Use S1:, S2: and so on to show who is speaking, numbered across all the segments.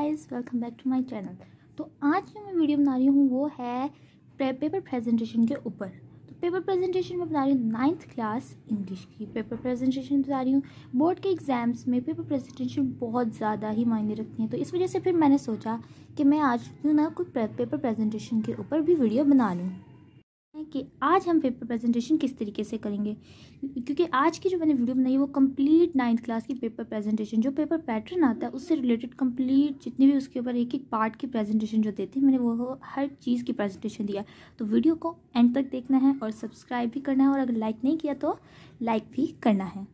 S1: Guys, welcome back to my channel. तो आज जो मैं वीडियो बना रही हूँ वो है पेपर प्रेजेंटेशन के ऊपर। तो पेपर प्रेजेंटेशन में बना रही हूँ 9th क्लास इंग्लिश की पेपर प्रेजेंटेशन बता रही हूँ। बोर्ड के एग्ज़ाम्स में पेपर प्रेजेंटेशन बहुत ज़्यादा ही मायने रखती हैं, तो इस वजह से फिर मैंने सोचा कि मैं आज क्यों ना कोई पेपर प्रेजेंटेशन के ऊपर भी वीडियो बना लूँ कि आज हम पेपर प्रेजेंटेशन किस तरीके से करेंगे, क्योंकि आज की जो मैंने वीडियो बनाई है वो कंप्लीट 9th क्लास की पेपर प्रेजेंटेशन जो पेपर पैटर्न आता है उससे रिलेटेड कंप्लीट जितनी भी उसके ऊपर एक एक पार्ट की प्रेजेंटेशन जो देती है मैंने वो हर चीज़ की प्रेजेंटेशन दिया। तो वीडियो को एंड तक देखना है और सब्सक्राइब भी करना है, और अगर लाइक नहीं किया तो लाइक भी करना है।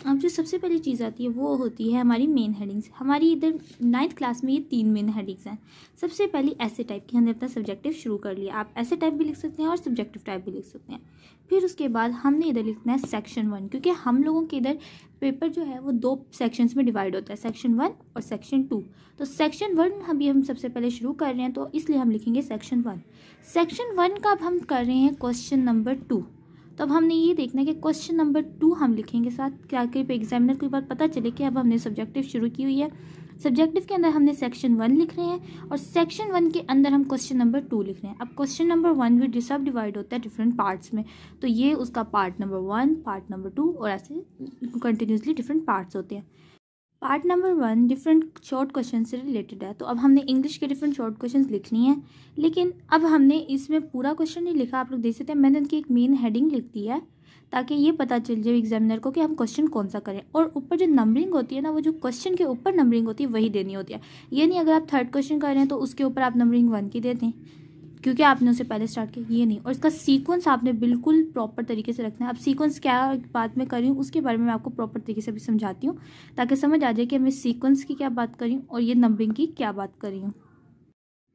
S1: अब जो सबसे पहली चीज़ आती है वो होती है हमारी मेन हेडिंग्स। हमारी इधर 9th क्लास में ये 3 मेन हेडिंग्स हैं। सबसे पहली ऐसे टाइप की, हमने अपना सब्जेक्टिव शुरू कर लिया। आप ऐसे टाइप भी लिख सकते हैं और सब्जेक्टिव टाइप भी लिख सकते हैं। फिर उसके बाद हमने इधर लिखना है सेक्शन 1, क्योंकि हम लोगों के इधर पेपर जो है वो 2 सेक्शंस में डिवाइड होता है, सेक्शन 1 और सेक्शन 2। तो सेक्शन 1 अभी हम सबसे पहले शुरू कर रहे हैं, तो इसलिए हम लिखेंगे सेक्शन 1। सेक्शन 1 का अब हम कर रहे हैं क्वेश्चन नंबर 2। तो अब हमने ये देखना है कि क्वेश्चन नंबर 2 हम लिखेंगे साथ, क्या कि एग्जामिनर को बात पता चले कि अब हमने सब्जेक्टिव शुरू की हुई है। सब्जेक्टिव के अंदर हमने सेक्शन 1 लिख रहे हैं और सेक्शन 1 के अंदर हम क्वेश्चन नंबर 2 लिख रहे हैं। अब क्वेश्चन नंबर 1 भी सब डिवाइड होता है डिफरेंट पार्ट्स में, तो ये उसका पार्ट नंबर 1, पार्ट नंबर 2 और ऐसे कंटिन्यूसली डिफरेंट पार्ट्स होते हैं। Part number 1 different short question से रिलेटेड है, तो अब हमने इंग्लिश के डिफरेंट शॉर्ट क्वेश्चंस लिखनी है। लेकिन अब हमने इसमें पूरा क्वेश्चन नहीं लिखा, आप लोग देख सकते हैं मैंने उनकी एक मेन हेडिंग लिख दी है ताकि ये पता चल जाए एग्जामिनर को कि हम क्वेश्चन कौन सा करें। और ऊपर जो नंबरिंग होती है ना, वो जो क्वेश्चन के ऊपर नंबरिंग होती है वही देनी होती है। ये नहीं अगर आप 3rd क्वेश्चन कर रहे हैं तो उसके ऊपर आप नंबरिंग 1 की देते हैं क्योंकि आपने उसे पहले स्टार्ट किया, ये नहीं। और इसका सीक्वेंस आपने बिल्कुल प्रॉपर तरीके से रखना है। अब सीक्वेंस क्या बात मैं कर रही हूँ उसके बारे में मैं आपको प्रॉपर तरीके से भी समझाती हूँ ताकि समझ आ जाए कि मैं सीक्वेंस की क्या बात कर रही हूँ और ये नंबरिंग की क्या बात कर रही हूँ।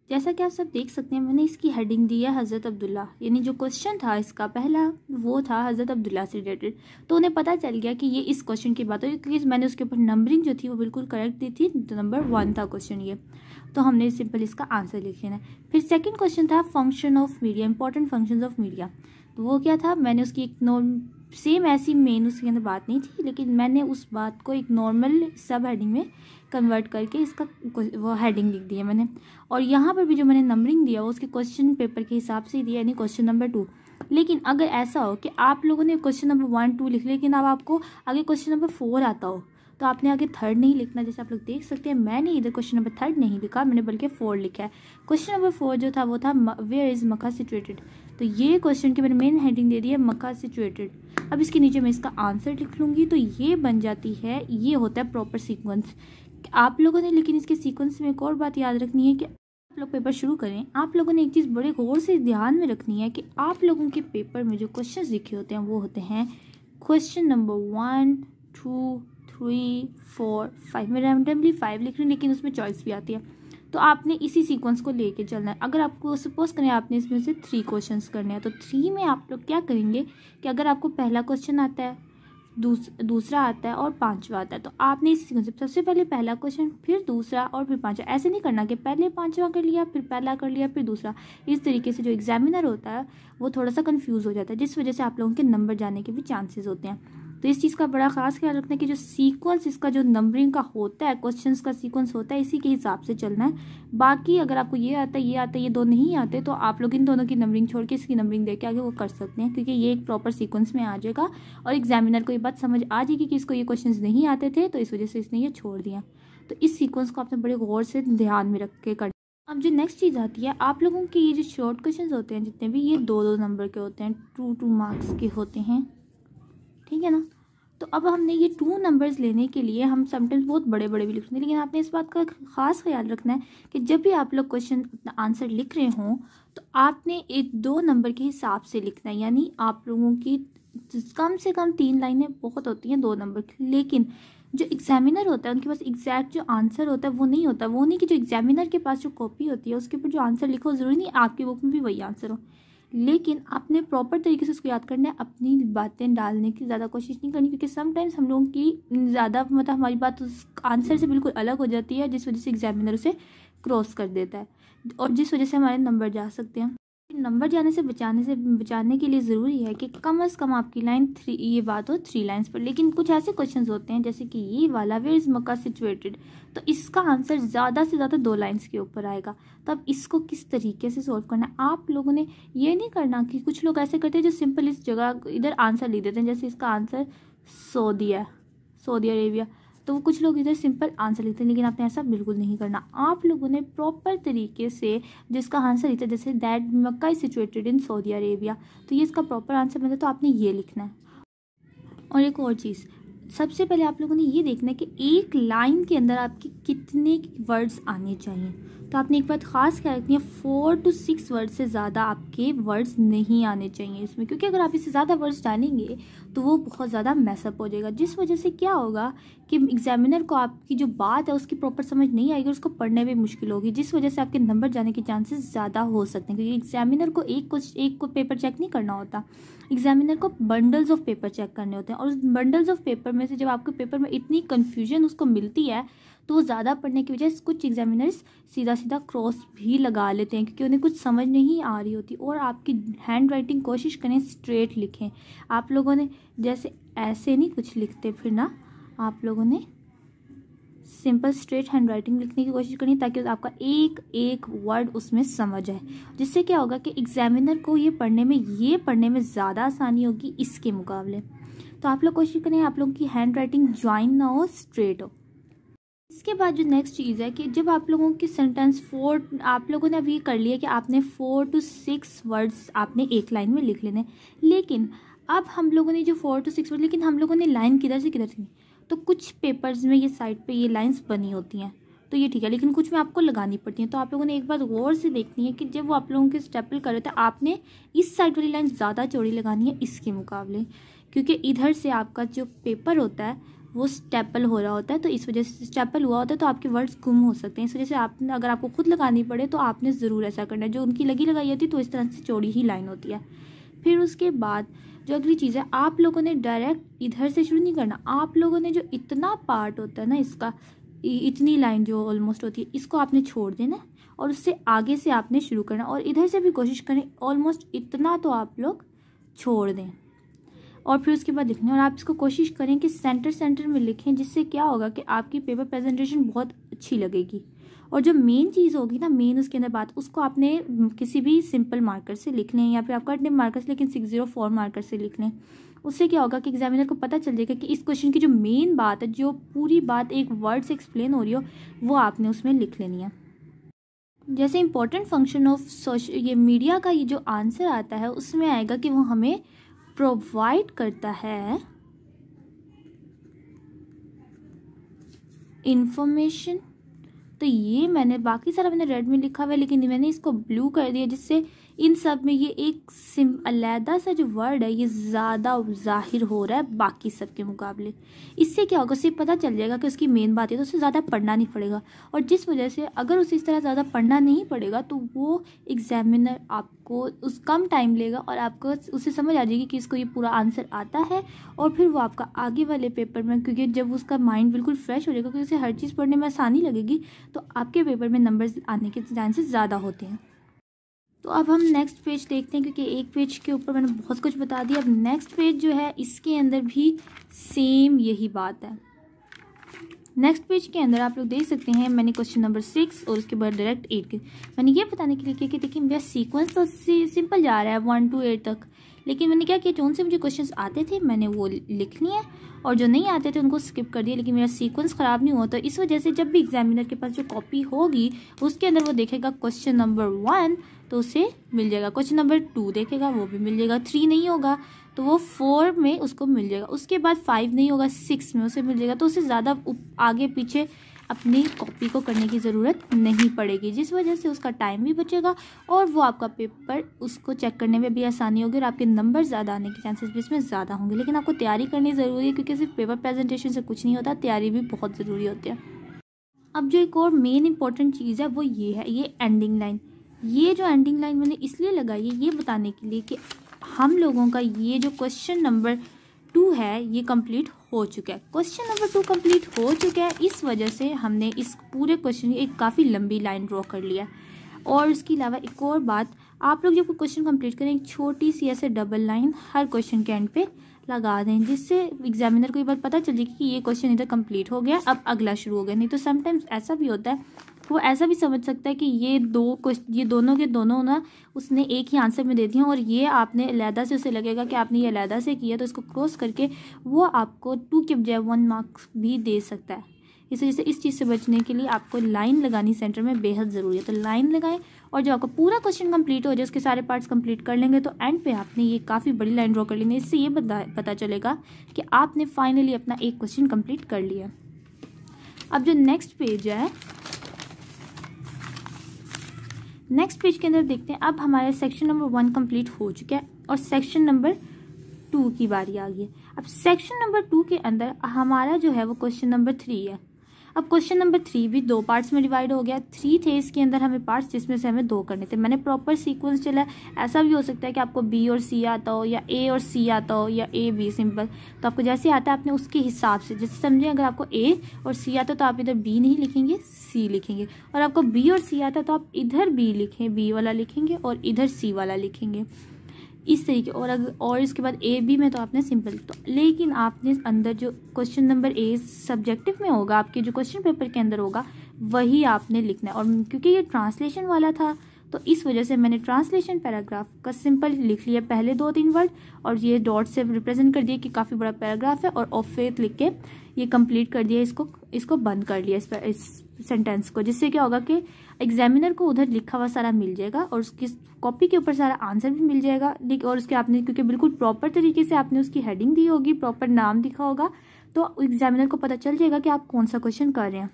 S1: जैसा कि आप सब देख सकते हैं मैंने इसकी हेडिंग दी है हज़रत अब्दुल्ला, यानी जो क्वेश्चन था इसका पहला वो था हज़रत अब्दुल्ला से रिलेटेड। तो उन्हें पता चल गया कि ये इस क्वेश्चन की बात है क्योंकि मैंने उसके ऊपर नंबरिंग जो थी वो बिल्कुल करेक्ट दी थी। नंबर 1 था क्वेश्चन ये, तो हमने सिंपल इसका आंसर लिख लेना है। फिर सेकेंड क्वेश्चन था function of media, important function of media. तो वो क्या था, मैंने उसकी एक सेम ऐसी मेन उसके अंदर बात नहीं थी, लेकिन मैंने उस बात को एक नॉर्मल सब हेडिंग में कन्वर्ट करके इसका वो हेडिंग लिख दी है मैंने। और यहाँ पर भी जो मैंने नंबरिंग दिया वो उसके क्वेश्चन पेपर के हिसाब से ही दिया, यानी क्वेश्चन नंबर 2। लेकिन अगर ऐसा हो कि आप लोगों ने क्वेश्चन नंबर 1, 2 लिख लिया लेकिन अब आपको आगे क्वेश्चन नंबर 4 आता हो तो आपने आगे 3rd नहीं लिखना। जैसे आप लोग देख सकते हैं मैंने इधर क्वेश्चन नंबर 3rd नहीं लिखा, मैंने बल्कि 4 लिखा है। क्वेश्चन नंबर 4 जो था वो था वेयर इज़ मक्का सिचुएटेड। तो ये क्वेश्चन की मैंने मेन हेडिंग दे दी है मक्का सिचुएटेड। अब इसके नीचे मैं इसका आंसर लिख लूँगी, तो ये बन जाती है, ये होता है प्रॉपर सीक्वेंस आप लोगों ने। लेकिन इसके सीक्वेंस में एक और बात याद रखनी है कि आप लोग पेपर शुरू करें, आप लोगों ने एक चीज़ बड़े गौर से ध्यान में रखनी है कि आप लोगों के पेपर में जो क्वेश्चन लिखे होते हैं वो होते हैं क्वेश्चन नंबर 1, 2, 3, 4, 5। मैं रैंडमली 5 लिख रही हूँ लेकिन उसमें चॉइस भी आती है, तो आपने इसी सीक्वेंस को लेके चलना है। अगर आपको सपोज करें आपने इसमें से 3 क्वेश्चंस करने हैं, तो 3 में आप लोग क्या करेंगे कि अगर आपको पहला क्वेश्चन आता है, दूसरा आता है और 5वां आता है, तो आपने इस सीक्वेंस सबसे पहले पहला क्वेश्चन, फिर दूसरा और फिर 5वां। ऐसे नहीं करना कि पहले 5वां कर लिया फिर पहला कर लिया फिर दूसरा। इस तरीके से जो एग्जामिनर होता है वो थोड़ा सा कंफ्यूज हो जाता है, जिस वजह से आप लोगों के नंबर जाने के भी चांसेस होते हैं। तो इस चीज़ का बड़ा खास ख्याल रखना है कि जो सीक्वेंस इसका जो नंबरिंग का होता है, क्वेश्चंस का सीक्वेंस होता है, इसी के हिसाब से चलना है। बाकी अगर आपको ये आता है ये 2 नहीं आते तो आप लोग इन दोनों की नंबरिंग छोड़ के इसकी नंबरिंग दे के आगे वो कर सकते हैं, क्योंकि ये एक प्रॉपर सीक्वेंस में आ जाएगा और एग्जामिनर को ये बात समझ आ जाएगी कि इसको ये क्वेश्चन नहीं आते थे तो इस वजह से इसने ये छोड़ दिया। तो इस सीक्वेंस को आपने बड़े गौर से ध्यान में रख के कर। अब जो नेक्स्ट चीज़ आती है, आप लोगों के ये जो शॉर्ट क्वेश्चन होते हैं जितने भी, ये 2-2 नंबर के होते हैं, 2-2 मार्क्स के होते हैं, ठीक है ना। तो अब हमने ये 2 नंबर्स लेने के लिए हम समटाइम्स बहुत बड़े बड़े भी लिखते हैं, लेकिन आपने इस बात का खास ख्याल रखना है कि जब भी आप लोग क्वेश्चन अपना आंसर लिख रहे हों तो आपने एक 2 नंबर के हिसाब से लिखना है। यानी आप लोगों की कम से कम 3 लाइनें बहुत होती हैं 2 नंबर की, लेकिन जो एग्जामिनर होता है उनके पास एग्जैक्ट जो आंसर होता है वो नहीं होता। वो नहीं कि जो एग्जामिनर के पास जो कॉपी होती है उसके ऊपर जो आंसर लिखो ज़रूरी नहीं आपकी बुक में भी वही आंसर हो, लेकिन आपने प्रॉपर तरीके से उसको याद करना है। अपनी बातें डालने की ज़्यादा कोशिश नहीं करनी, क्योंकि समटाइम्स हम लोगों की ज़्यादा हमारी बात उस आंसर से बिल्कुल अलग हो जाती है, जिस वजह से एग्जामिनर उसे क्रॉस कर देता है और जिस वजह से हमारे नंबर जा सकते हैं। नंबर जाने से बचाने के लिए ज़रूरी है कि कम से कम आपकी लाइन 3, ये बात हो 3 लाइन्स पर। लेकिन कुछ ऐसे क्वेश्चंस होते हैं जैसे कि ये वाला, वेयर इज़ मक्का सिचुएटेड, तो इसका आंसर ज़्यादा से ज़्यादा 2 लाइन्स के ऊपर आएगा। तो अब इसको किस तरीके से सॉल्व करना है, आप लोगों ने ये नहीं करना कि कुछ लोग ऐसे करते हैं जो सिंपल इस जगह इधर आंसर लिख देते हैं, जैसे इसका आंसर सऊदी अरेबिया, तो वो कुछ लोग इधर सिंपल आंसर लिखते हैं। लेकिन आपने ऐसा बिल्कुल नहीं करना। आप लोगों ने प्रॉपर तरीके से जिसका आंसर लिखता है, जैसे that Mecca is situated in Saudi Arabia, तो ये इसका प्रॉपर आंसर बनता है, तो आपने ये लिखना है। और एक और चीज़, सबसे पहले आप लोगों ने ये देखना है कि एक लाइन के अंदर आपके कितने वर्ड्स आने चाहिए। तो आपने एक बात ख़ास ख्याल रखनी है, 4 to 6 वर्ड से ज़्यादा आपके वर्ड्स नहीं आने चाहिए इसमें, क्योंकि अगर आप इससे ज़्यादा वर्ड्स डालेंगे तो वो बहुत ज़्यादा मैसअप हो जाएगा, जिस वजह से क्या होगा कि एग्जामिनर को आपकी जो बात है उसकी प्रॉपर समझ नहीं आएगी, उसको पढ़ने में मुश्किल होगी, जिस वजह से आपके नंबर जाने के चांसेस ज़्यादा हो सकते हैं। क्योंकि एग्जामिनर को एक को पेपर चेक नहीं करना होता, एग्जामिनर को बंडल्स ऑफ पेपर चेक करने होते हैं। और उस बंडल्स ऑफ पेपर में से जब आपके पेपर में इतनी कन्फ्यूजन उसको मिलती है, तो वो ज़्यादा पढ़ने की वजह से कुछ एग्जामिनर्स सीधा सीधा क्रॉस भी लगा लेते हैं, क्योंकि उन्हें कुछ समझ नहीं आ रही होती। और आपकी हैंड राइटिंग कोशिश करें स्ट्रेट लिखें। आप लोगों ने जैसे ऐसे नहीं कुछ लिखते फिर ना, आप लोगों ने सिंपल स्ट्रेट हैंड राइटिंग लिखने की कोशिश करनी, ताकि आपका एक एक वर्ड उसमें समझ आए। जिससे क्या होगा कि एग्जामिनर को ये पढ़ने में ज़्यादा आसानी होगी इसके मुकाबले। तो आप लोग कोशिश करें आप लोगों की हैंड राइटिंग ज्वाइन ना हो, स्ट्रेट हो। इसके बाद जो नेक्स्ट चीज़ है कि जब आप लोगों की सेंटेंस आप लोगों ने अब ये कर लिया कि आपने 4 to 6 वर्ड्स आपने एक लाइन में लिख लेने। लेकिन अब हम लोगों ने जो 4 to 6 वर्ड, लेकिन हम लोगों ने लाइन किधर से तो कुछ पेपर्स में ये साइड पे ये लाइंस बनी होती हैं, तो ये ठीक है, लेकिन कुछ में आपको लगानी पड़ती हैं। तो आप लोगों ने एक बार गौर से देखनी है कि जब वो आप लोगों के स्टेपल कर रहे थे, आपने इस साइड वाली लाइन ज़्यादा चौड़ी लगानी है इसके मुकाबले, क्योंकि इधर से आपका जो पेपर होता है वो स्टेपल हो रहा होता है, तो इस वजह से स्टेपल हुआ होता है, तो आपके वर्ड्स गुम हो सकते हैं। इस वजह से आपने, अगर आपको खुद लगानी पड़े तो आपने ज़रूर ऐसा करना है। जो उनकी लगाई होती है तो इस तरह से चौड़ी ही लाइन होती है। फिर उसके बाद जो अगली चीज़ है, आप लोगों ने डायरेक्ट इधर से शुरू नहीं करना। आप लोगों ने जो इतना पार्ट होता है ना इसका, इतनी लाइन जो ऑलमोस्ट होती है, इसको आपने छोड़ देना और उससे आगे से आपने शुरू करना। और इधर से भी कोशिश करें ऑलमोस्ट इतना तो आप लोग छोड़ दें, और फिर उसके बाद लिखना। और आप इसको कोशिश करें कि सेंटर में लिखें, जिससे क्या होगा कि आपकी पेपर प्रेजेंटेशन बहुत अच्छी लगेगी। और जो मेन चीज़ होगी ना, मेन उसके अंदर बात, उसको आपने किसी भी सिंपल मार्कर से लिख लें, या फिर आप कट मार्कर से, लेकिन 604 मार्कर से लिख लें। उससे क्या होगा कि एग्जामिनर को पता चल जाएगा कि इस क्वेश्चन की जो मेन बात है, जो पूरी बात एक वर्ड से एक्सप्लेन हो रही हो, वो आपने उसमें लिख लेनी है। जैसे इंपॉर्टेंट फंक्शन ऑफ ये मीडिया का ये जो आंसर आता है, उसमें आएगा कि वो हमें प्रोवाइड करता है इंफॉर्मेशन। तो ये मैंने बाकी सारा मैंने रेड में लिखा हुआ है, लेकिन मैंने इसको ब्लू कर दिया, जिससे इन सब में ये एक अलहदा सा जो वर्ड है ये ज़्यादा जाहिर हो रहा है बाकी सब के मुकाबले। इससे क्या होगा, उसे पता चल जाएगा कि उसकी मेन बात है, तो उसे ज़्यादा पढ़ना नहीं पड़ेगा। और जिस वजह से अगर उसे इस तरह ज़्यादा पढ़ना नहीं पड़ेगा, तो वो एग्जामिनर आपको उस कम टाइम लेगा और आपको उसे समझ आ जाएगी कि इसको ये पूरा आंसर आता है। और फिर वो आपका आगे वाले पेपर में, क्योंकि जब उसका माइंड बिल्कुल फ्रेश हो जाएगा, क्योंकि उसे हर चीज़ पढ़ने में आसानी लगेगी, तो आपके पेपर में नंबर्स आने के चांसेस ज़्यादा होते हैं। तो अब हम नेक्स्ट पेज देखते हैं, क्योंकि एक पेज के ऊपर मैंने बहुत कुछ बता दिया। अब नेक्स्ट पेज जो है, इसके अंदर भी सेम यही बात है। नेक्स्ट पेज के अंदर आप लोग देख सकते हैं, मैंने क्वेश्चन नंबर 6 और उसके बाद डायरेक्ट 8 के मैंने ये बताने के लिए किया कि देखिए मेरा सीक्वेंस तो सिंपल जा रहा है 1 to 8 तक, लेकिन मैंने क्या किया, जो उनसे मुझे क्वेश्चंस आते थे मैंने वो लिख लिए, और जो नहीं आते थे उनको स्किप कर दिया। लेकिन मेरा सीक्वेंस ख़राब नहीं हुआ, तो इस वजह से जब भी एग्जामिनर के पास जो कॉपी होगी उसके अंदर वो देखेगा क्वेश्चन नंबर 1 तो उसे मिल जाएगा, क्वेश्चन नंबर 2 देखेगा वो भी मिल जाएगा, 3 नहीं होगा तो वो 4 में उसको मिल जाएगा, उसके बाद 5 नहीं होगा 6 में उसे मिल जाएगा। तो उसे ज़्यादा आगे पीछे अपनी कॉपी को करने की ज़रूरत नहीं पड़ेगी, जिस वजह से उसका टाइम भी बचेगा और वो आपका पेपर उसको चेक करने में भी आसानी होगी और आपके नंबर ज़्यादा आने के चांसेस भी इसमें ज़्यादा होंगे। लेकिन आपको तैयारी करनी ज़रूरी है, क्योंकि सिर्फ पेपर प्रेजेंटेशन से कुछ नहीं होता, तैयारी भी बहुत ज़रूरी होती है। अब जो एक और मेन इंपॉर्टेंट चीज़ है वो ये है, ये एंडिंग लाइन। ये जो एंडिंग लाइन मैंने इसलिए लगाई है ये बताने के लिए कि हम लोगों का ये जो क्वेश्चन नंबर 2 है ये कंप्लीट हो चुका है। क्वेश्चन नंबर 2 कंप्लीट हो चुका है, इस वजह से हमने इस पूरे क्वेश्चन की एक काफ़ी लंबी लाइन ड्रॉ कर लिया। और उसके अलावा एक और बात, आप लोग जब क्वेश्चन कंप्लीट करें एक छोटी सी ऐसे डबल लाइन हर क्वेश्चन के एंड पे लगा दें, जिससे एग्जामिनर को ये बात पता चल जाएगी कि ये क्वेश्चन इधर कंप्लीट हो गया, अब अगला शुरू हो गया। नहीं तो समटाइम्स ऐसा भी होता है, वो ऐसा भी समझ सकता है कि ये दोनों के दोनों ना उसने एक ही आंसर में दे दिए और ये आपने अलहदा से, उसे लगेगा कि आपने ये अलहदा से किया, तो इसको क्रॉस करके वो आपको 2 के बजाय 1 मार्क्स भी दे सकता है। इस वजह से इस चीज़ से बचने के लिए आपको लाइन लगानी सेंटर में बेहद ज़रूरी है। तो लाइन लगाएं और जब आपका पूरा क्वेश्चन कंप्लीट हो जाए, उसके सारे पार्ट्स कंप्लीट कर लेंगे, तो एंड पे आपने ये काफ़ी बड़ी लाइन ड्रॉ कर लेंगे। इससे ये पता चलेगा कि आपने फाइनली अपना एक क्वेश्चन कंप्लीट कर लिया। अब जो नेक्स्ट पेज है, नेक्स्ट पेज के अंदर देखते हैं, अब हमारे सेक्शन नंबर 1 कंप्लीट हो चुका है और सेक्शन नंबर 2 की बारी आ गई है। अब सेक्शन नंबर 2 के अंदर हमारा जो है वो क्वेश्चन नंबर 3 है। अब क्वेश्चन नंबर 3 भी 2 पार्ट्स में डिवाइड हो गया। 3 थे इसके अंदर हमें पार्ट्स, जिसमें से हमें 2 करने थे। मैंने प्रॉपर सीक्वेंस चला है। ऐसा भी हो सकता है कि आपको बी और सी आता हो, या ए और सी आता हो, या ए बी सिंपल, तो आपको जैसे आता है आपने उसके हिसाब से, जैसे समझें अगर आपको ए और सी आता है तो आप इधर बी नहीं लिखेंगे, सी लिखेंगे, और आपको बी और सी आता है तो आप इधर बी लिखें, बी वाला लिखेंगे, और इधर सी वाला लिखेंगे, इस तरीके। और इसके बाद ए बी में तो आपने सिंपल, तो लेकिन आपने अंदर जो क्वेश्चन नंबर ए सब्जेक्टिव में होगा, आपके जो क्वेश्चन पेपर के अंदर होगा, वही आपने लिखना है। और क्योंकि ये ट्रांसलेशन वाला था तो इस वजह से मैंने ट्रांसलेशन पैराग्राफ का सिंपल लिख लिया, पहले 2-3 वर्ड, और ये डॉट से रिप्रेजेंट कर दिया कि काफ़ी बड़ा पैराग्राफ है, और ऑफ फेथ लिख के ये कंप्लीट कर दिया, इसको बंद कर लिया इस सेंटेंस को, जिससे क्या होगा कि एग्जामिनर को उधर लिखा हुआ सारा मिल जाएगा और उसकी कॉपी के ऊपर सारा आंसर भी मिल जाएगा। और उसके आपने, क्योंकि बिल्कुल प्रॉपर तरीके से आपने उसकी हेडिंग दी होगी, प्रॉपर नाम दिखा होगा, तो एग्जामिनर को पता चल जाएगा कि आप कौन सा क्वेश्चन कर रहे हैं।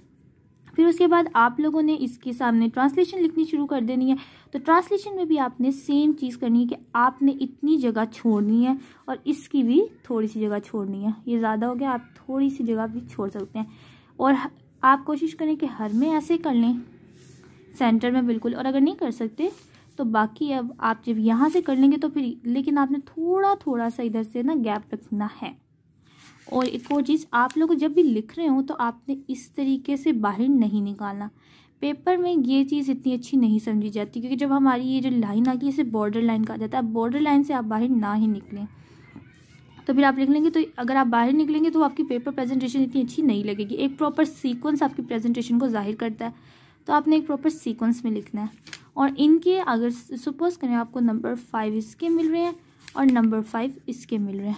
S1: फिर उसके बाद आप लोगों ने इसके सामने ट्रांसलेशन लिखनी शुरू कर देनी है। तो ट्रांसलेशन में भी आपने सेम चीज़ करनी है कि आपने इतनी जगह छोड़नी है और इसकी भी थोड़ी सी जगह छोड़नी है। ये ज़्यादा हो गया, आप थोड़ी सी जगह भी छोड़ सकते हैं, और आप कोशिश करें कि हर में ऐसे कर लें, सेंटर में बिल्कुल। और अगर नहीं कर सकते तो बाकी अब आप जब यहाँ से कर लेंगे तो फिर, लेकिन आपने थोड़ा सा इधर से ना गैप रखना है। और एक और चीज़, आप लोग जब भी लिख रहे हो तो आपने इस तरीके से बाहर नहीं निकालना। पेपर में ये चीज़ इतनी अच्छी नहीं समझी जाती, क्योंकि जब हमारी ये जो लाइन आती है इसे बॉर्डर लाइन कहा जाता है। बॉर्डर लाइन से आप बाहर ना ही निकलें, तो फिर आप लिख लेंगे, तो अगर आप बाहर निकलेंगे तो आपकी पेपर प्रेजेंटेशन इतनी अच्छी नहीं लगेगी। एक प्रॉपर सीक्वेंस आपकी प्रेजेंटेशन को जाहिर करता है, तो आपने एक प्रॉपर सीक्वेंस में लिखना है। और इनके अगर सपोज करें आपको नंबर 5 इसके मिल रहे हैं और नंबर 5 इसके मिल रहे हैं,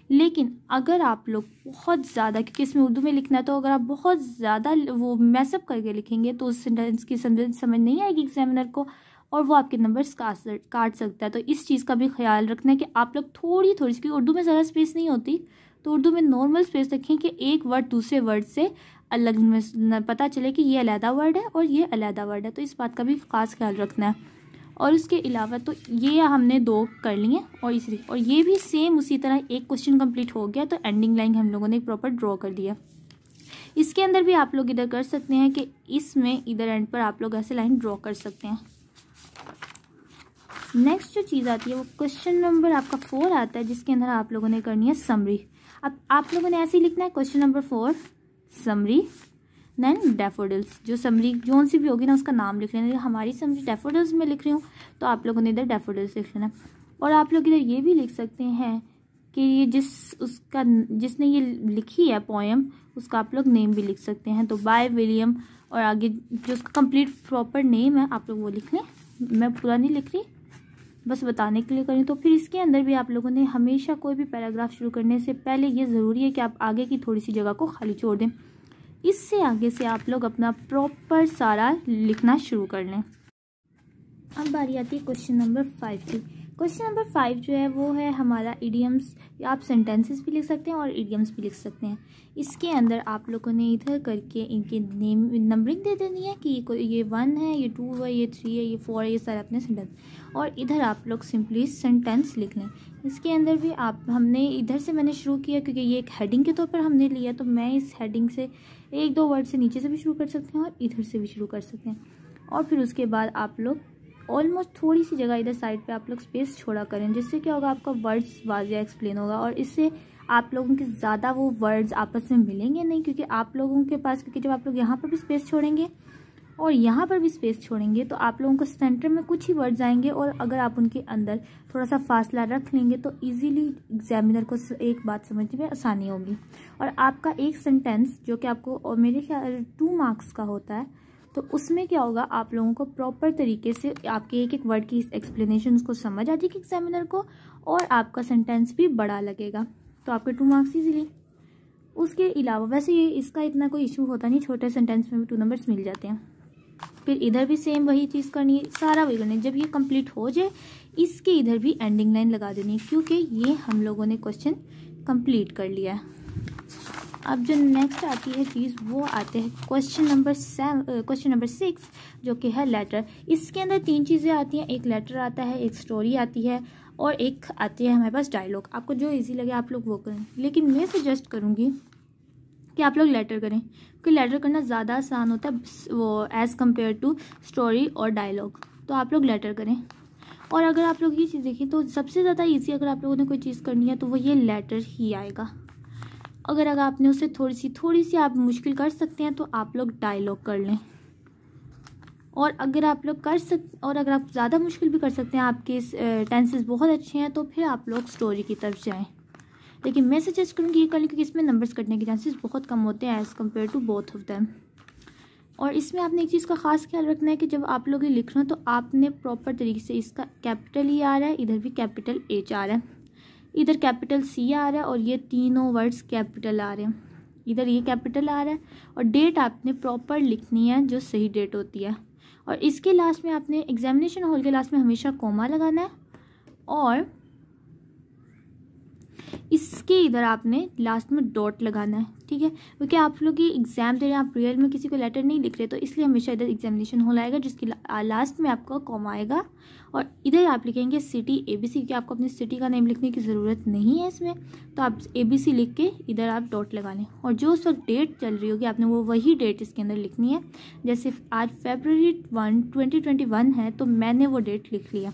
S1: लेकिन अगर आप लोग बहुत ज़्यादा, क्योंकि इसमें उर्दू में लिखना है, तो अगर आप बहुत ज़्यादा वो मैसअप करके लिखेंगे तो उस सेंटेंस की समझ नहीं आएगी एग्जामिनर को, और वो आपके नंबर्स काट सकता है। तो इस चीज़ का भी ख्याल रखना है कि आप लोग थोड़ी सी, क्योंकि उर्दू में ज़्यादा स्पेस नहीं होती, तो उर्दू में नॉर्मल स्पेस रखें कि एक वर्ड दूसरे वर्ड से अलग में पता चले कि ये अलहदा वर्ड है और ये अलहदा वर्ड है। तो इस बात का भी ख़ास ख्याल रखना है। और उसके अलावा तो ये हमने 2 कर लिए, और ये भी सेम उसी तरह एक क्वेश्चन कंप्लीट हो गया, तो एंडिंग लाइन हम लोगों ने प्रॉपर ड्रॉ कर दिया। इसके अंदर भी आप लोग इधर कर सकते हैं कि इसमें इधर एंड पर आप लोग ऐसे लाइन ड्रॉ कर सकते हैं। नेक्स्ट जो चीज़ आती है वो क्वेश्चन नंबर आपका 4 आता है, जिसके अंदर आप लोगों ने करनी है समरी। अब आप लोगों ने ऐसे ही लिखना है, question number 4 summary, then daffodils. जो समरी जोन सी भी होगी ना उसका नाम लिख लेना। हमारी समरी डैफोडिल्स में लिख रही हूँ, तो आप लोगों ने इधर डैफोडिल्स लिख लेना। और आप लोग इधर ये भी लिख सकते हैं कि ये जिसने ये लिखी है पोएम, उसका आप लोग नेम भी लिख सकते हैं। तो बाय विलियम, और आगे जो उसका कंप्लीट प्रॉपर नेम है आप लोग वो लिख लें। मैं पूरा नहीं लिख रही, बस बताने के लिए करें। तो फिर इसके अंदर भी आप लोगों ने हमेशा कोई भी पैराग्राफ शुरू करने से पहले ये ज़रूरी है कि आप आगे की थोड़ी सी जगह को खाली छोड़ दें। इससे आगे से आप लोग अपना प्रॉपर सारा लिखना शुरू कर लें। अब बारी आती है क्वेश्चन नंबर 5 की। क्वेश्चन नंबर 5 जो है वो है हमारा इडियम्स। आप सेंटेंसेस भी लिख सकते हैं और इडियम्स भी लिख सकते हैं। इसके अंदर आप लोगों ने इधर करके इनके नेम नंबरिंग दे देनी है कि ये 1 है, ये 2 है, ये 3 है, ये 4 है, ये सारे अपने सेंटेंस। और इधर आप लोग सिंपली सेंटेंस लिख लें। इसके अंदर भी हमने इधर से मैंने शुरू किया क्योंकि ये एक हेडिंग के तौर पर हमने लिया, तो मैं इस हेडिंग से 1-2 वर्ड से नीचे से भी शुरू कर सकते हैं और इधर से भी शुरू कर सकते हैं। और फिर उसके बाद आप लोग ऑलमोस्ट थोड़ी सी जगह इधर साइड पे आप लोग स्पेस छोड़ा करें, जिससे क्या होगा आपका वर्ड्स वाज़िया एक्सप्लेन होगा। और इससे आप लोगों के ज़्यादा वो वर्ड्स आपस में मिलेंगे नहीं, क्योंकि आप लोगों के पास, क्योंकि जब आप लोग यहाँ पर भी स्पेस छोड़ेंगे और यहाँ पर भी स्पेस छोड़ेंगे तो आप लोगों को सेंटर में कुछ ही वर्ड्स आएंगे, और अगर आप उनके अंदर थोड़ा सा फासला रख लेंगे तो इजीली एग्जामिनर को एक बात समझने में आसानी होगी। और आपका एक सेंटेंस जो कि आपको और मेरे ख्याल 2 मार्क्स का होता है, तो उसमें क्या होगा, आप लोगों को प्रॉपर तरीके से आपके एक एक वर्ड की एक्सप्लेनेशन को समझ आ जाएगी एग्जामिनर को, और आपका सेंटेंस भी बड़ा लगेगा, तो आपके 2 मार्क्स इजीली। उसके अलावा वैसे ये इसका इतना कोई इशू होता नहीं, छोटे सेंटेंस में भी 2 नंबर्स मिल जाते हैं। फिर इधर भी सेम वही चीज़ करनी है, सारा वही करना है। जब ये कंप्लीट हो जाए इसके इधर भी एंडिंग लाइन लगा देनी है, क्योंकि ये हम लोगों ने क्वेश्चन कंप्लीट कर लिया है। अब जो नेक्स्ट आती है चीज़ वो आते हैं क्वेश्चन नंबर 6 जो कि है लेटर। इसके अंदर 3 चीज़ें आती हैं, एक लेटर आता है, एक स्टोरी आती है, और एक आती है हमारे पास डायलॉग। आपको जो इजी लगे आप लोग वो करें, लेकिन मैं सजेस्ट करूँगी कि आप लोग लेटर करें, क्योंकि लेटर करना ज़्यादा आसान होता है वो एज़ कम्पेयर टू स्टोरी और डायलॉग। तो आप लोग लेटर करें। और अगर आप लोग ये चीज़ देखें तो सबसे ज़्यादा ईजी अगर आप लोगों ने कोई चीज़ करनी है तो वो ये लेटर ही आएगा। अगर आपने उसे थोड़ी सी आप मुश्किल कर सकते हैं तो आप लोग डायलॉग कर लें। और अगर आप ज़्यादा मुश्किल भी कर सकते हैं, आपके टेंसेस बहुत अच्छे हैं, तो फिर आप लोग स्टोरी की तरफ जाएं। लेकिन मैं सजेस्ट करूँगी ये कर लें, क्योंकि इसमें नंबर्स कटने के चांसेस बहुत कम होते हैं as compared to both of them. और इसमें आपने एक चीज़ का ख़ास ख्याल रखना है कि जब आप लोग ये लिख रहे हो तो आपने प्रॉपर तरीके से, इसका कैपिटल ई आ रहा है, इधर भी कैपिटल एच आ रहा है, इधर कैपिटल सी आ रहा है, और ये तीनों वर्ड्स कैपिटल आ रहे हैं, इधर ये कैपिटल आ रहा है। और डेट आपने प्रॉपर लिखनी है जो सही डेट होती है। और इसके लास्ट में आपने एग्जामिनेशन हॉल के लास्ट में हमेशा कॉमा लगाना है, और इसके इधर आपने लास्ट में डॉट लगाना है, ठीक है। क्योंकि आप लोग ये एग्जाम दे रहे हैं, आप रियल में किसी को लेटर नहीं लिख रहे, तो इसलिए हमेशा इधर एग्जामिनेशन हॉल आएगा जिसकी लास्ट में आपका कॉमा आएगा, और इधर आप लिखेंगे सिटी ABC, क्योंकि आपको अपनी सिटी का नेम लिखने की ज़रूरत नहीं है इसमें, तो आप ABC लिख के इधर आप डॉट लगा लें। और जो उस वक्त डेट चल रही होगी आपने वो वही डेट इसके अंदर लिखनी है। जैसे आज February 1, 2021 है, तो मैंने वो डेट लिख लिया।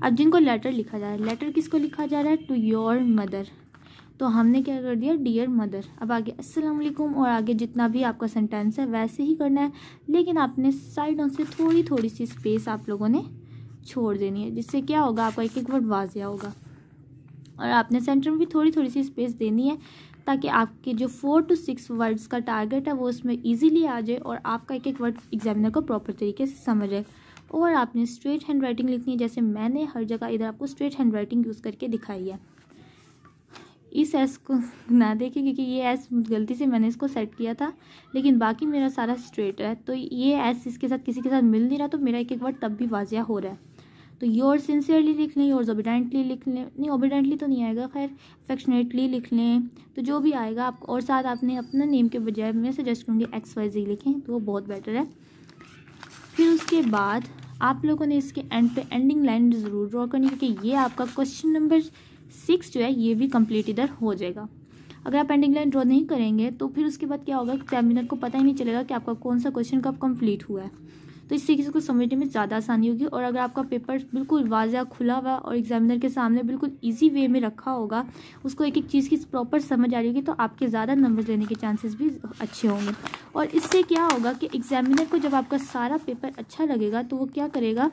S1: अब जिनको लेटर लिखा जा रहा है, लेटर किसको लिखा जा रहा है, टू योर मदर, तो हमने क्या कर दिया, डियर मदर। अब आगे अस्सलाम वालेकुम, और आगे जितना भी आपका सेंटेंस है वैसे ही करना है, लेकिन आपने साइडों से थोड़ी सी स्पेस आप लोगों ने छोड़ देनी है, जिससे क्या होगा, आपका एक एक वर्ड वाज़िया होगा। और आपने सेंटर में भी थोड़ी सी स्पेस देनी है, ताकि आपके जो 4 to 6 वर्ड्स का टारगेट है वो उसमें ईजिली आ जाए, और आपका एक एक वर्ड एग्जामिनर को प्रॉपर तरीके से समझ आए। और आपने स्ट्रेट हैंड राइटिंग लिखनी है, जैसे मैंने हर जगह इधर आपको स्ट्रेट हैंड राइटिंग यूज़ करके दिखाई है। इस एस को ना देखें, क्योंकि ये एस गलती से मैंने इसको सेट किया था, लेकिन बाकी मेरा सारा स्ट्रेट है, तो ये एस इसके साथ किसी के साथ मिल नहीं रहा, तो मेरा एक एक वर्ड तब भी वाजिया हो रहा है। तो योर सिंसियरली लिख लें, योर्स ओबीडेंटली लिख लें, नहीं ओबीडेंटली तो नहीं आएगा, खैर अफेक्शनेटली लिख लें, तो जो भी आएगा आप। और साथ आपने अपना नेम के बजाय मैं सजेस्ट करूँगी XYZ लिखें, तो वो बहुत बेटर है। फिर उसके बाद आप लोगों ने इसके एंड पे एंडिंग लाइन ज़रूर ड्रॉ करनी है, क्योंकि ये आपका क्वेश्चन नंबर 6 जो है ये भी कंप्लीट इधर हो जाएगा। अगर आप एंडिंग लाइन ड्रॉ नहीं करेंगे तो फिर उसके बाद क्या होगा, एग्जामिनर को पता ही नहीं चलेगा कि आपका कौन सा क्वेश्चन कब कंप्लीट हुआ है, तो इससे किसी को समझने में ज़्यादा आसानी होगी। और अगर आपका पेपर बिल्कुल वाज़ा खुला हुआ और एग्जामिनर के सामने बिल्कुल ईजी वे में रखा होगा, उसको एक एक चीज़ की प्रॉपर समझ आ रही होगी, तो आपके ज़्यादा नंबर लेने के चांसेस भी अच्छे होंगे। और इससे क्या होगा कि एग्जामिनर को जब आपका सारा पेपर अच्छा लगेगा तो वो क्या करेगा,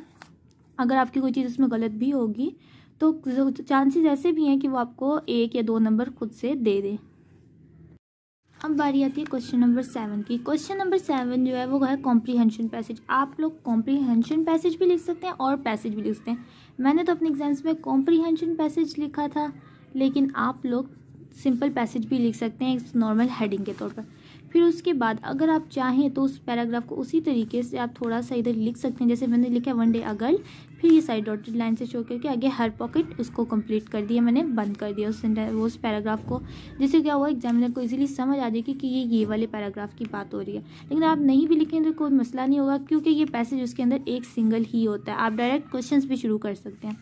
S1: अगर आपकी कोई चीज़ उसमें गलत भी होगी तो चांसेस ऐसे भी हैं कि वो आपको 1 या 2 नंबर खुद से दे दे। अब बारी आती है क्वेश्चन नंबर 7 की। क्वेश्चन नंबर 7 जो है वो है कॉम्प्रीहेंशन पैसेज। आप लोग कॉम्प्रीहेंशन पैसेज भी लिख सकते हैं और पैसेज भी लिख सकते हैं। मैंने तो अपने एग्जाम्स में कॉम्प्रीहेंशन पैसेज लिखा था, लेकिन आप लोग सिंपल पैसेज भी लिख सकते हैं एक नॉर्मल हेडिंग के तौर पर। फिर उसके बाद अगर आप चाहें तो उस पैराग्राफ को उसी तरीके से आप थोड़ा सा इधर लिख सकते हैं, जैसे मैंने लिखा वन डे अगल, फिर ये साइड डॉटेड लाइन से शो करके आगे हर पॉकेट उसको कंप्लीट कर दिया, मैंने बंद कर दिया उस पैराग्राफ को, जिससे क्या हुआ एग्जामिनर को इजीली समझ आ जाएगी कि ये वाले पैराग्राफ की बात हो रही है। लेकिन आप नहीं भी लिखें तो कोई मसला नहीं होगा, क्योंकि ये पैसेज उसके अंदर एक सिंगल ही होता है। आप डायरेक्ट क्वेश्चन भी शुरू कर सकते हैं।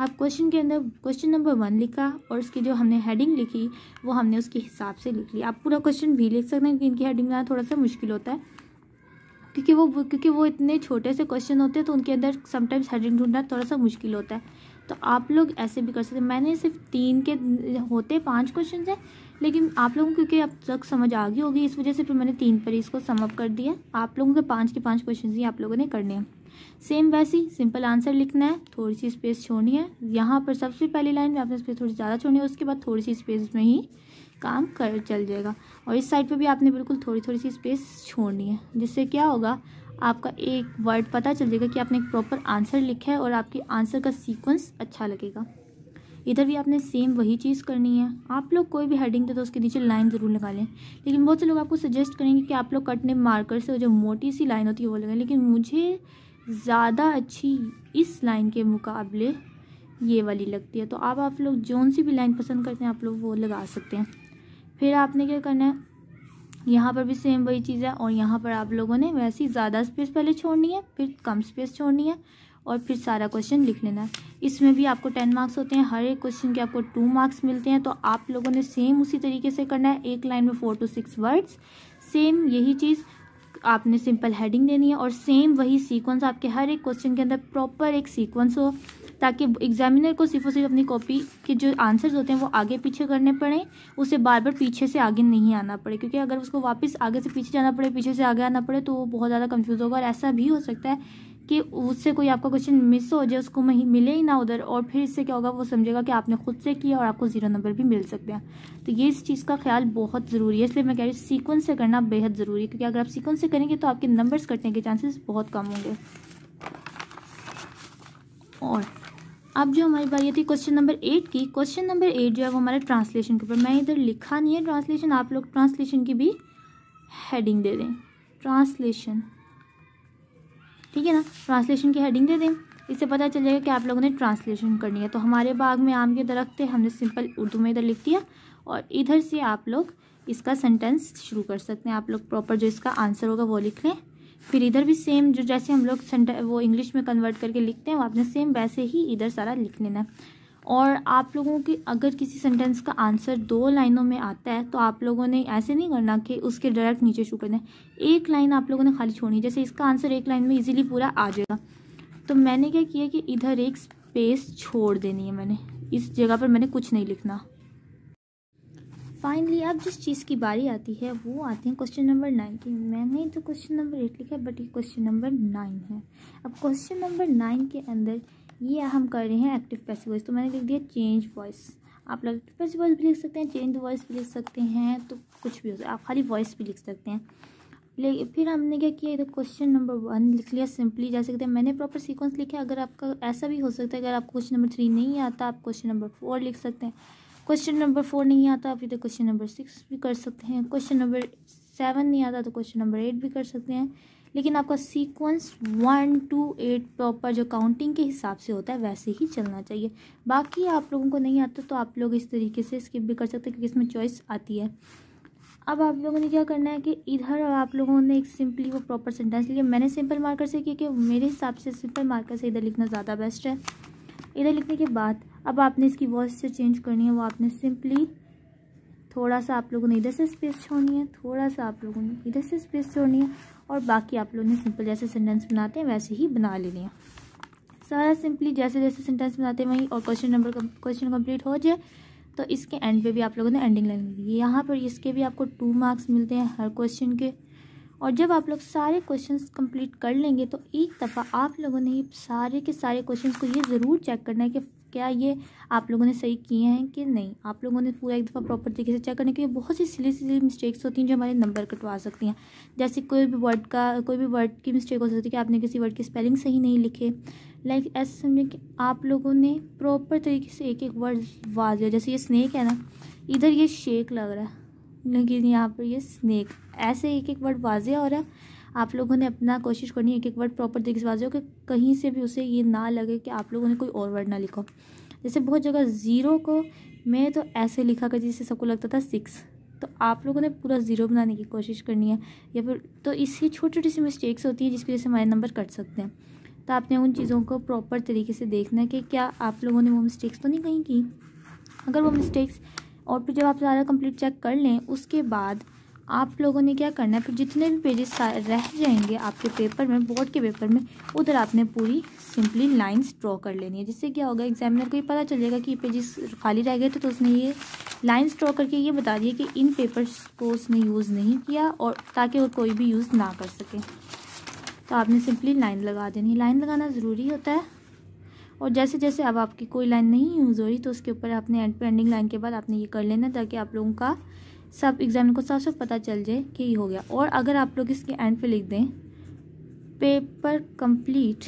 S1: आप क्वेश्चन के अंदर क्वेश्चन नंबर 1 लिखा और उसकी जो हमने हेडिंग लिखी वो हमने उसके हिसाब से लिख ली। आप पूरा क्वेश्चन भी लिख सकते हैं, क्योंकि इनकी हेडिंग लाना थोड़ा सा मुश्किल होता है, क्योंकि वो इतने छोटे से क्वेश्चन होते हैं, तो उनके अंदर समटाइम्स हेडिंग ढूंढना थोड़ा सा मुश्किल होता है। तो आप लोग ऐसे भी कर सकते हैं। मैंने सिर्फ 3 के होते 5 क्वेश्चन हैं, लेकिन आप लोगों को क्योंकि अब तक समझ आ गई होगी इस वजह से फिर मैंने 3 पर इसको सम अप कर दिया। आप लोगों के 5 के 5 क्वेश्चन ही आप लोगों ने करने हैं। सेम वैसे ही सिंपल आंसर लिखना है, थोड़ी सी स्पेस छोड़नी है। यहाँ पर सबसे पहली लाइन में आपने स्पेस थोड़ी ज़्यादा छोड़नी है, उसके बाद थोड़ी सी स्पेस में ही काम कर चल जाएगा। और इस साइड पे भी आपने बिल्कुल थोड़ी थोड़ी सी स्पेस छोड़नी है, जिससे क्या होगा आपका एक वर्ड पता चल जाएगा कि आपने एक प्रॉपर आंसर लिखा है और आपके आंसर का सीक्वेंस अच्छा लगेगा। इधर भी आपने सेम वही चीज़ करनी है। आप लोग कोई भी हेडिंग दे तो उसके नीचे लाइन ज़रूर लगा लें, लेकिन बहुत से लोग आपको सजेस्ट करेंगे कि आप लोग कटने मार्कर से जो मोटी सी लाइन होती है वो लगाएं, लेकिन मुझे ज़्यादा अच्छी इस लाइन के मुकाबले ये वाली लगती है। तो आप लोग जौन सी भी लाइन पसंद करते हैं आप लोग वो लगा सकते हैं। फिर आपने क्या करना है, यहाँ पर भी सेम वही चीज़ है और यहाँ पर आप लोगों ने वैसे ही ज़्यादा स्पेस पहले छोड़नी है, फिर कम स्पेस छोड़नी है और फिर सारा क्वेश्चन लिख लेना है। इसमें भी आपको 10 मार्क्स होते हैं, हर एक क्वेश्चन के आपको 2 मार्क्स मिलते हैं। तो आप लोगों ने सेम उसी तरीके से करना है, एक लाइन में 4 to 6 वर्ड्स। सेम यही चीज़ आपने सिंपल हेडिंग देनी है और सेम वही सीक्वेंस आपके हर एक क्वेश्चन के अंदर प्रॉपर एक सीक्वेंस हो, ताकि एग्जामिनर को सिर्फ और सिर्फ अपनी कॉपी के जो आंसर्स होते हैं वो आगे पीछे करने पड़े, उसे बार बार पीछे से आगे नहीं आना पड़े। क्योंकि अगर उसको वापस आगे से पीछे जाना पड़े, पीछे से आगे आना पड़े तो वो बहुत ज़्यादा कंफ्यूज होगा। और ऐसा भी हो सकता है कि उससे कोई आपका क्वेश्चन मिस हो जाए, उसको मिले ही ना उधर, और फिर इससे क्या होगा वो समझेगा कि आपने खुद से किया और आपको 0 नंबर भी मिल सकते हैं। तो ये इस चीज़ का ख्याल बहुत ज़रूरी है, इसलिए मैं कह रही हूँ सीक्वेंस से करना बेहद ज़रूरी है। क्योंकि अगर आप सीक्वेंस से करेंगे तो आपके नंबर्स कटने के चांसेस बहुत कम होंगे। और अब जो हमारी बारी थी क्वेश्चन नंबर 8 की, क्वेश्चन नंबर 8 जो है वो हमारा ट्रांसलेशन के ऊपर। मैं इधर लिखा नहीं है ट्रांसलेशन, आप लोग ट्रांसलेशन की भी हेडिंग दे दें, ट्रांसलेशन, ठीक है ना। ट्रांसलेशन की हेडिंग दे दें, इससे पता चल जाएगा कि आप लोगों ने ट्रांसलेशन करनी है। तो हमारे बाग में आम के दरख्त थे, हमने सिंपल उर्दू में इधर लिख दिया और इधर से आप लोग इसका सेंटेंस शुरू कर सकते हैं। आप लोग प्रॉपर जो इसका आंसर होगा वो लिख लें। फिर इधर भी सेम जो जैसे हम लोग वो इंग्लिश में कन्वर्ट करके लिखते हैं वो आपने सेम वैसे ही इधर सारा लिख लेना है। और आप लोगों की अगर किसी सेंटेंस का आंसर 2 लाइनों में आता है तो आप लोगों ने ऐसे नहीं करना कि उसके डायरेक्ट नीचे शुरू करना है, एक लाइन आप लोगों ने खाली छोड़नी है। जैसे इसका आंसर एक लाइन में इजीली पूरा आ जाएगा, तो मैंने क्या किया कि इधर एक स्पेस छोड़ देनी है मैंने, इस जगह पर मैंने कुछ नहीं लिखना। फाइनली अब जिस चीज़ की बारी आती है वो आते हैं क्वेश्चन नंबर 9 की। मैंने तो क्वेश्चन नंबर 8 लिखा है बट ये क्वेश्चन नंबर 9 है। अब क्वेश्चन नंबर 9 के अंदर ये हम कर रहे हैं एक्टिव पैसिव वॉइस, तो मैंने लिख दिया चेंज वॉइस। आप लोग एक्टिव पैसिव वॉइस भी लिख सकते हैं, चेंज वॉइस भी लिख सकते हैं, तो कुछ भी हो सकता है, आप खाली वॉइस भी लिख सकते हैं। लेकिन फिर हमने क्या किया, इधर क्वेश्चन नंबर 1 लिख लिया सिंपली, जैसे कहते हैं मैंने प्रॉपर सीक्वेंस लिखा है। अगर आपका ऐसा भी हो सकता है अगर आपको क्वेश्चन नंबर 3 नहीं आता आप क्वेश्चन नंबर 4 लिख सकते हैं, क्वेश्चन नंबर 4 नहीं आता आप इधर क्वेश्चन नंबर 6 भी कर सकते हैं, क्वेश्चन नंबर 7 नहीं आता तो क्वेश्चन नंबर 8 भी कर सकते हैं। लेकिन आपका सीक्वेंस 1 to 8 प्रॉपर जो काउंटिंग के हिसाब से होता है वैसे ही चलना चाहिए। बाकी आप लोगों को नहीं आता तो आप लोग इस तरीके से स्किप भी कर सकते हैं क्योंकि इसमें चॉइस आती है। अब आप लोगों ने क्या करना है कि इधर आप लोगों ने एक सिंपली वो प्रॉपर सेंटेंस लिया। मैंने सिंपल मार्कर से किया कि मेरे हिसाब से सिंपल मार्कर से इधर लिखना ज़्यादा बेस्ट है। इधर लिखने के बाद अब आपने इसकी वॉइस से चेंज करनी है, वो आपने सिंपली थोड़ा सा आप लोगों ने इधर से स्पेस छोड़नी है, थोड़ा सा आप लोगों ने इधर से स्पेस छोड़नी है और बाकी आप लोगों ने सिंपल जैसे सेंटेंस बनाते हैं वैसे ही बना लेनी है। सारा सिंपली जैसे जैसे सेंटेंस बनाते हैं वहीं, और क्वेश्चन कंप्लीट हो जाए तो इसके एंड पे भी आप लोगों ने एंडिंग लाइन लिखी है। यहाँ पर इसके भी आपको 2 मार्क्स मिलते हैं हर क्वेश्चन के। और जब आप लोग सारे क्वेश्चंस कंप्लीट कर लेंगे तो एक दफ़ा आप लोगों ने सारे के सारे क्वेश्चंस को ये ज़रूर चेक करना है कि क्या ये आप लोगों ने सही किए हैं कि नहीं। आप लोगों ने पूरा एक दफ़ा प्रॉपर तरीके से चेक करने के लिए बहुत सी सिली मिस्टेक्स होती हैं जो हमारे नंबर कटवा सकती हैं। जैसे कोई भी वर्ड की मिस्टेक हो सकती है कि आपने किसी वर्ड की स्पेलिंग सही नहीं लिखे। लाइक ऐसे समझें कि आप लोगों ने प्रॉपर तरीके से एक एक वर्ड वाज़, जैसे ये स्नेक है ना, इधर ये शेक लग रहा है लेकिन यहाँ पर ये स्नेक, ऐसे एक एक वर्ड वाज़े हो रहा है। आप लोगों ने अपना कोशिश करनी है एक एक वर्ड प्रॉपर तरीके से वाज़े हो कि कहीं से भी उसे ये ना लगे कि आप लोगों ने कोई और वर्ड ना लिखा। जैसे बहुत जगह 0 को मैं तो ऐसे लिखा कर जिससे सबको लगता था 6, तो आप लोगों ने पूरा 0 बनाने की कोशिश करनी है। या फिर तो इससे छोटी छोटी सी मिस्टेक्स होती हैं जिसकी वजह से हमारे नंबर कट सकते हैं। तो आपने उन चीज़ों को प्रॉपर तरीके से देखना है कि क्या आप लोगों ने वो मिस्टेक्स तो नहीं कहीं की। अगर वो मिस्टेक्स, और फिर जब आप सारा कंप्लीट चेक कर लें उसके बाद आप लोगों ने क्या करना है, फिर जितने भी पेजेस रह जाएंगे आपके पेपर में, बोर्ड के पेपर में, उधर आपने पूरी सिंपली लाइंस ड्रॉ कर लेनी है। जिससे क्या होगा, एग्जामिनर को ये पता चल जाएगा कि ये पेजेस खाली रह गए थे, तो उसने ये लाइंस ड्रॉ करके ये बता दिया कि इन पेपर्स को उसने यूज़ नहीं किया, और ताकि वो कोई भी यूज़ ना कर सके। तो आपने सिंपली लाइन लगा देनी। लाइन लगाना ज़रूरी होता है। और जैसे जैसे अब आपकी कोई लाइन नहीं यूज़ हो रही, तो उसके ऊपर आपने एंड पे एंडिंग लाइन के बाद आपने ये कर लेना, ताकि आप लोगों का सब एग्जाम को साफ साफ पता चल जाए कि ये हो गया। और अगर आप लोग इसके एंड पे लिख दें पेपर कंप्लीट,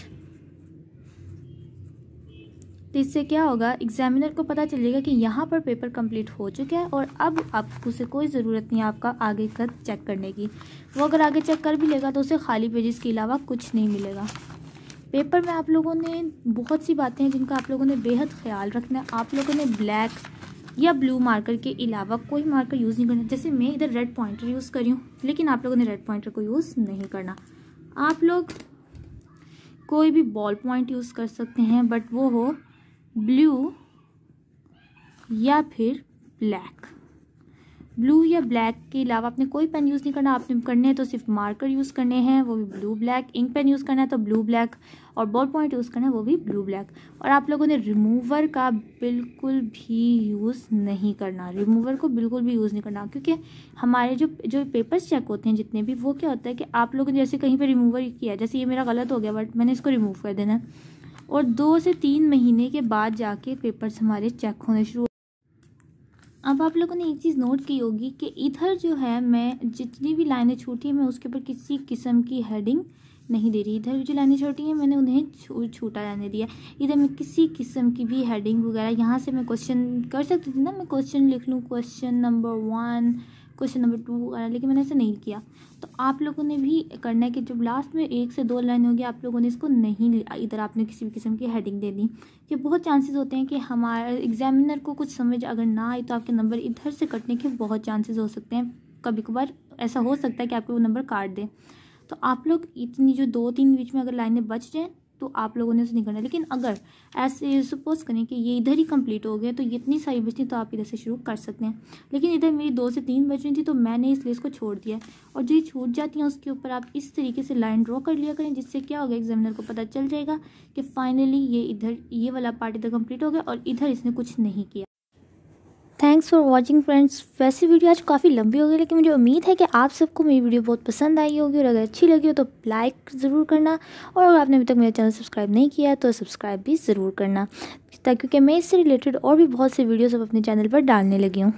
S1: तो इससे क्या होगा, एग्जामिनर को पता चलेगा कि यहाँ पर पेपर कंप्लीट हो चुका है, और अब आपको उसे कोई ज़रूरत नहीं है आपका आगे का चेक करने की। वो अगर आगे चेक कर भी लेगा तो उसे खाली पेजेस के अलावा कुछ नहीं मिलेगा। पेपर में आप लोगों ने बहुत सी बातें हैं जिनका आप लोगों ने बेहद ख्याल रखना है। आप लोगों ने ब्लैक या ब्लू मार्कर के अलावा कोई मार्कर यूज़ नहीं करना। जैसे मैं इधर रेड पॉइंटर यूज़ कर रही हूँ, लेकिन आप लोगों ने रेड पॉइंटर को यूज़ नहीं करना। आप लोग कोई भी बॉल पॉइंट यूज़ कर सकते हैं, बट वो हो ब्लू या फिर ब्लैक। ब्लू या ब्लैक के अलावा आपने कोई पेन यूज़ नहीं करना। आपने करने हैं तो सिर्फ मार्कर यूज़ करने हैं, वो भी blue black. Ink pen use करना है तो ब्लू ब्लैक, और बॉल पॉइंट यूज़ करना है वो भी ब्लू ब्लैक। और आप लोगों ने रिमूवर का बिल्कुल भी यूज़ नहीं करना। रिमूवर को बिल्कुल भी यूज़ नहीं करना, क्योंकि हमारे जो पेपर्स चेक होते हैं जितने भी, वो क्या होता है कि आप लोगों ने जैसे कहीं पर रिमूवर किया, जैसे ये मेरा गलत हो गया बट मैंने इसको रिमूव कर देना है, और 2 से 3 महीने के बाद जाके पेपर्स हमारे चेक होने शुरू। अब आप लोगों ने एक चीज़ नोट की होगी कि इधर जो है, मैं जितनी भी लाइनें छूटी हैं मैं उसके ऊपर किसी किस्म की हेडिंग नहीं दे रही। इधर जो लाइनें छोटी हैं मैंने उन्हें छूटा रहने दिया। इधर मैं किसी किस्म की भी हेडिंग वगैरह, यहाँ से मैं क्वेश्चन कर सकती थी ना, मैं क्वेश्चन लिख लूँ, क्वेश्चन नंबर 1, क्वेश्चन नंबर 2 वगैरह, लेकिन मैंने ऐसा नहीं किया। तो आप लोगों ने भी करना है कि जब लास्ट में 1 से 2 लाइन होगी, आप लोगों ने इसको नहीं, इधर आपने किसी भी किस्म की हेडिंग दे दी। कि बहुत चांसेस होते हैं कि हमारे एग्जामिनर को कुछ समझ अगर ना आए तो आपके नंबर इधर से कटने के बहुत चांसेस हो सकते हैं। कभी कभार ऐसा हो सकता है कि आपके वो नंबर काट दे। तो आप लोग इतनी जो 2-3 बीच में अगर लाइनें बच जाएँ तो आप लोगों ने उसे नहीं करना। लेकिन अगर ऐसे सपोज करें कि ये इधर ही कंप्लीट हो गया तो ये इतनी सारी बचती तो आप इधर से शुरू कर सकते हैं। लेकिन इधर मेरी 2 से 3 बच रही थी तो मैंने इसलिए इसको छोड़ दिया। और जो छूट जाती हैं उसके ऊपर आप इस तरीके से लाइन ड्रॉ कर लिया करें, जिससे क्या होगा, एग्जामिनर को पता चल जाएगा कि फाइनली ये वाला पार्ट इधर कंप्लीट हो गया और इधर इसने कुछ नहीं किया। Thanks for watching friends. वैसे वीडियो आज काफ़ी लंबी हो गई, लेकिन मुझे उम्मीद है कि आप सबको मेरी वीडियो बहुत पसंद आई होगी, और अगर अच्छी लगी हो तो लाइक ज़रूर करना, और अगर आपने अभी तक मेरा चैनल सब्सक्राइब नहीं किया है तो सब्सक्राइब भी ज़रूर करना, क्योंकि मैं इससे रिलेटेड और भी बहुत से वीडियोस अब अपने चैनल पर डालने लगी हूँ।